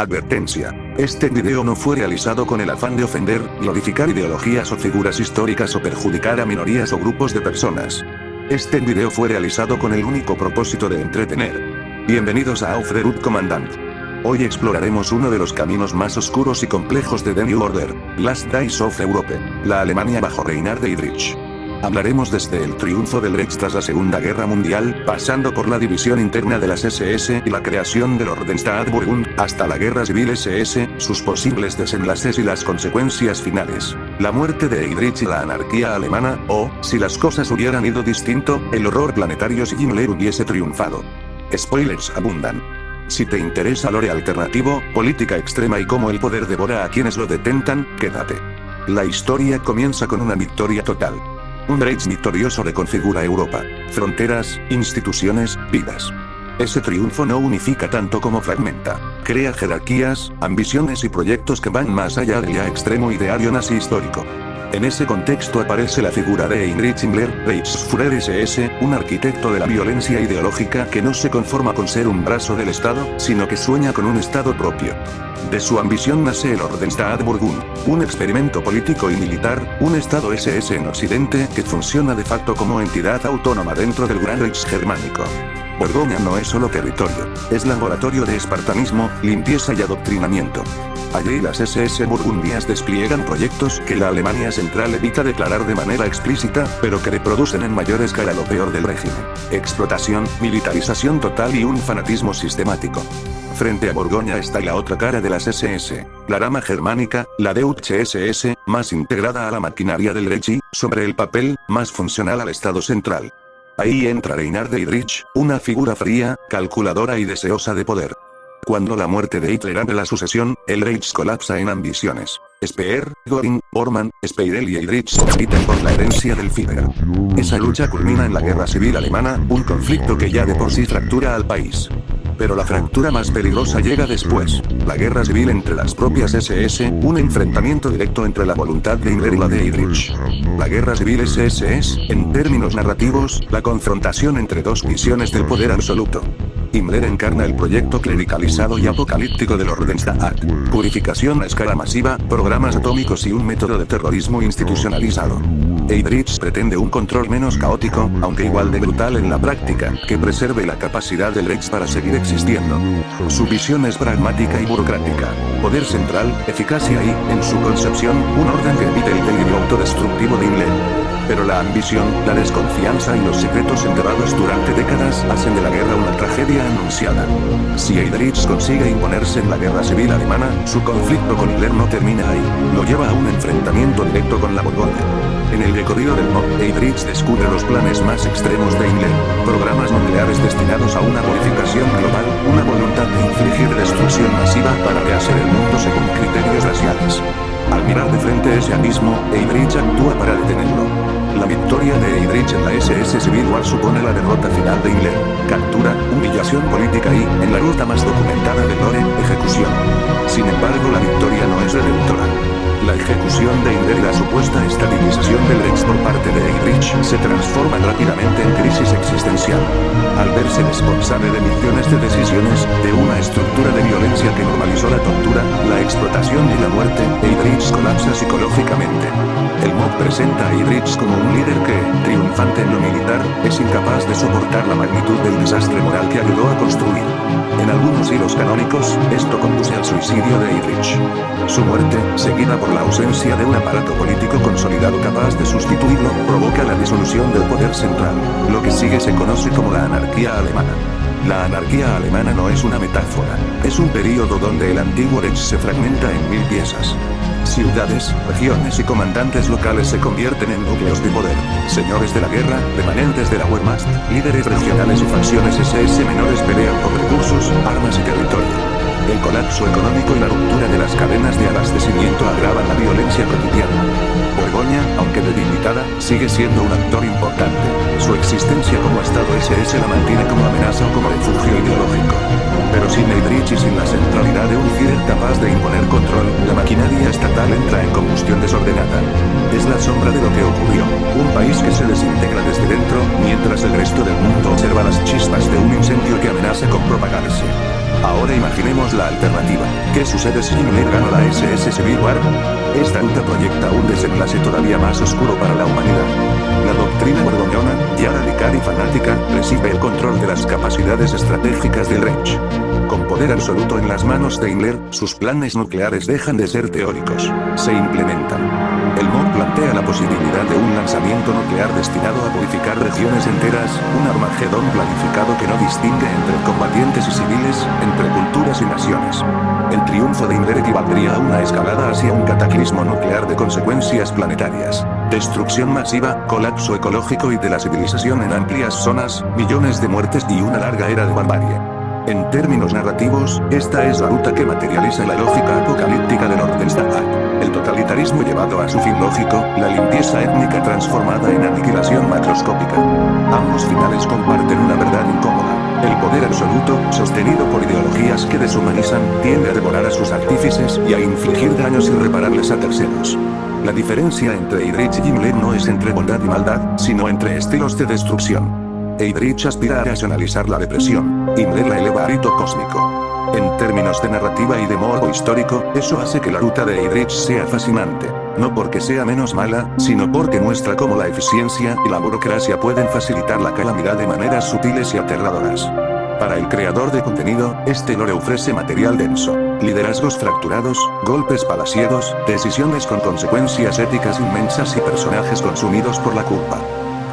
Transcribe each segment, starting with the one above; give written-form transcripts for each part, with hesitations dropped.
Advertencia. Este video no fue realizado con el afán de ofender, glorificar ideologías o figuras históricas o perjudicar a minorías o grupos de personas. Este video fue realizado con el único propósito de entretener. Bienvenidos a Auf the Road Commandant. Hoy exploraremos uno de los caminos más oscuros y complejos de The New Order, Last Days of Europe, la Alemania bajo reinar de Heydrich. Hablaremos desde el triunfo del Reich tras la Segunda Guerra Mundial, pasando por la división interna de las SS y la creación del Ordnungsstaatbund, hasta la Guerra Civil SS, sus posibles desenlaces y las consecuencias finales. La muerte de Heydrich y la anarquía alemana, o, si las cosas hubieran ido distinto, el horror planetario si Himmler hubiese triunfado. Spoilers abundan. Si te interesa lore alternativo, política extrema y cómo el poder devora a quienes lo detentan, quédate. La historia comienza con una victoria total. Un Reich victorioso reconfigura Europa, fronteras, instituciones, vidas. Ese triunfo no unifica tanto como fragmenta. Crea jerarquías, ambiciones y proyectos que van más allá del ya extremo ideario nazi histórico. En ese contexto aparece la figura de Heinrich Himmler, Reichsführer SS, un arquitecto de la violencia ideológica que no se conforma con ser un brazo del Estado, sino que sueña con un Estado propio. De su ambición nace el Ordnungsstaatbund, un experimento político y militar, un Estado SS en Occidente que funciona de facto como entidad autónoma dentro del Gran Reich germánico. Borgoña no es solo territorio, es laboratorio de espartanismo, limpieza y adoctrinamiento. Allí las SS burgundias despliegan proyectos que la Alemania central evita declarar de manera explícita, pero que reproducen en mayor escala lo peor del régimen: explotación, militarización total y un fanatismo sistemático. Frente a Borgoña está la otra cara de las SS, la rama germánica, la Deutsche SS, más integrada a la maquinaria del Reich y, sobre el papel, más funcional al Estado central. Ahí entra Reinhard Heydrich, una figura fría, calculadora y deseosa de poder. Cuando la muerte de Hitler abre la sucesión, el Reich colapsa en ambiciones. Speer, Göring, Bormann, Speidel y Heydrich se compiten por la herencia del Führer. Esa lucha culmina en la Guerra Civil Alemana, un conflicto que ya de por sí fractura al país. Pero la fractura más peligrosa llega después, la guerra civil entre las propias SS, un enfrentamiento directo entre la voluntad de Himmler y la de Heydrich. La guerra civil SS es, en términos narrativos, la confrontación entre dos visiones del poder absoluto. Himmler encarna el proyecto clericalizado y apocalíptico del Ordnungsstaat, purificación a escala masiva, programas atómicos y un método de terrorismo institucionalizado. Heydrich pretende un control menos caótico, aunque igual de brutal en la práctica, que preserve la capacidad del Reich para seguir existiendo. Su visión es pragmática y burocrática. Poder central, eficacia y, en su concepción, un orden que evite el delirio autodestructivo de Himmler. Pero la ambición, la desconfianza y los secretos enterrados durante décadas hacen de la guerra una tragedia anunciada. Si Heydrich consigue imponerse en la guerra civil alemana, su conflicto con Hitler no termina ahí, lo lleva a un enfrentamiento directo con la Borgoña. En el recorrido del MOB, Heydrich descubre los planes más extremos de Himmler, programas nucleares destinados a una purificación global, una voluntad de infligir destrucción masiva para rehacer el mundo según criterios raciales. Al mirar de frente ese abismo, Heydrich actúa para detenerlo. La victoria de Heydrich en la SS Civil War supone la derrota final de Himmler, captura, humillación política y, en la ruta más documentada de Lore, ejecución. Sin embargo, la victoria no es redentora. La ejecución de Himmler y la supuesta estabilización del Reich por parte de Heydrich se transforman rápidamente en crisis existencial. Al verse responsable de millones de decisiones, de una estructura de violencia que normalizó la tortura, la explotación y la muerte, Heydrich colapsa psicológicamente. El MOB presenta a Heydrich como un líder que, triunfante en lo militar, es incapaz de soportar la magnitud del desastre moral que ayudó a construir. En algunos hilos canónicos, esto conduce al suicidio de Heydrich. Su muerte, seguida por la ausencia de un aparato político consolidado capaz de sustituirlo, provoca la disolución del poder central. Lo que sigue se conoce como la anarquía alemana. La anarquía alemana no es una metáfora, es un período donde el antiguo Reich se fragmenta en 1000 piezas. Ciudades, regiones y comandantes locales se convierten en núcleos de poder, señores de la guerra, remanentes de la Wehrmacht, líderes regionales y facciones SS menores pelean por recursos, armas y territorio. El colapso económico y la ruptura de las cadenas de abastecimiento agravan la violencia cotidiana. Borgoña, aunque debilitada, sigue siendo un actor importante. Su existencia como Estado SS la mantiene como amenaza o como refugio ideológico. Pero sin Heydrich y sin la centralidad de un Führer capaz de imponer control, la maquinaria estatal entra en combustión desordenada. Es la sombra de lo que ocurrió. Un país que se desintegra desde dentro, mientras el resto del mundo observa las chispas de un incendio que amenaza con propagarse. Ahora imaginemos la alternativa. ¿Qué sucede si Himmler gana la SS Civil War? Esta ruta proyecta un desenlace todavía más oscuro para la humanidad. La doctrina borgoñona, ya radical y fanática, recibe el control de las capacidades estratégicas del Reich. Con poder absoluto en las manos de Himmler, sus planes nucleares dejan de ser teóricos, se implementan. El MOD plantea la posibilidad de un lanzamiento nuclear destinado a purificar regiones enteras, un Armagedón planificado que no distingue entre combatientes y civiles, entre culturas y naciones. El triunfo de Himmler equivaldría a una escalada hacia un cataclismo nuclear de consecuencias planetarias. Destrucción masiva, colapso ecológico y de la civilización en amplias zonas, millones de muertes y una larga era de barbarie. En términos narrativos, esta es la ruta que materializa la lógica apocalíptica del Ordnungsstaat. El totalitarismo llevado a su fin lógico, la limpieza étnica transformada en aniquilación macroscópica. Ambos finales comparten una verdad incómoda. El poder absoluto, sostenido por ideologías que deshumanizan, tiende a devorar a sus artífices y a infligir daños irreparables a terceros. La diferencia entre Heydrich y Himmler no es entre bondad y maldad, sino entre estilos de destrucción. Heydrich aspira a racionalizar la depresión, Himmler la eleva a rito cósmico. En términos de narrativa y de morbo histórico, eso hace que la ruta de Heydrich sea fascinante. No porque sea menos mala, sino porque muestra cómo la eficiencia y la burocracia pueden facilitar la calamidad de maneras sutiles y aterradoras. Para el creador de contenido, este lore ofrece material denso, liderazgos fracturados, golpes palaciegos, decisiones con consecuencias éticas inmensas y personajes consumidos por la culpa.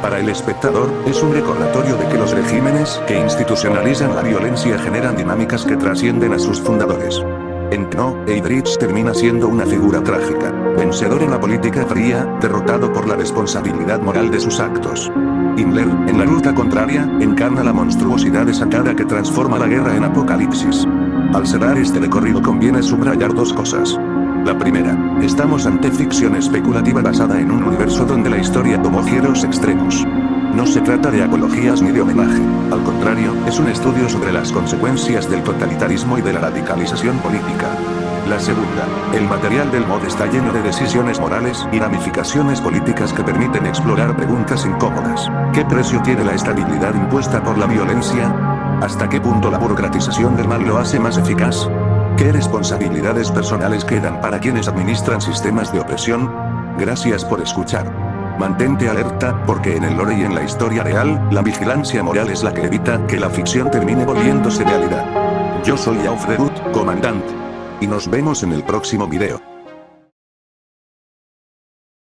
Para el espectador, es un recordatorio de que los regímenes que institucionalizan la violencia generan dinámicas que trascienden a sus fundadores. En Kno, Heydrich termina siendo una figura trágica, vencedor en la política fría, derrotado por la responsabilidad moral de sus actos. Himmler, en la ruta contraria, encarna la monstruosidad desatada que transforma la guerra en apocalipsis. Al cerrar este recorrido conviene subrayar dos cosas. La primera, estamos ante ficción especulativa basada en un universo donde la historia tomó giros extremos. No se trata de apologías ni de homenaje, al contrario, es un estudio sobre las consecuencias del totalitarismo y de la radicalización política. La segunda, el material del MOD está lleno de decisiones morales y ramificaciones políticas que permiten explorar preguntas incómodas. ¿Qué precio tiene la estabilidad impuesta por la violencia? ¿Hasta qué punto la burocratización del mal lo hace más eficaz? ¿Qué responsabilidades personales quedan para quienes administran sistemas de opresión? Gracias por escuchar. Mantente alerta, porque en el lore y en la historia real, la vigilancia moral es la que evita que la ficción termine volviéndose realidad. Yo soy Aufrerut, comandante. Y nos vemos en el próximo video.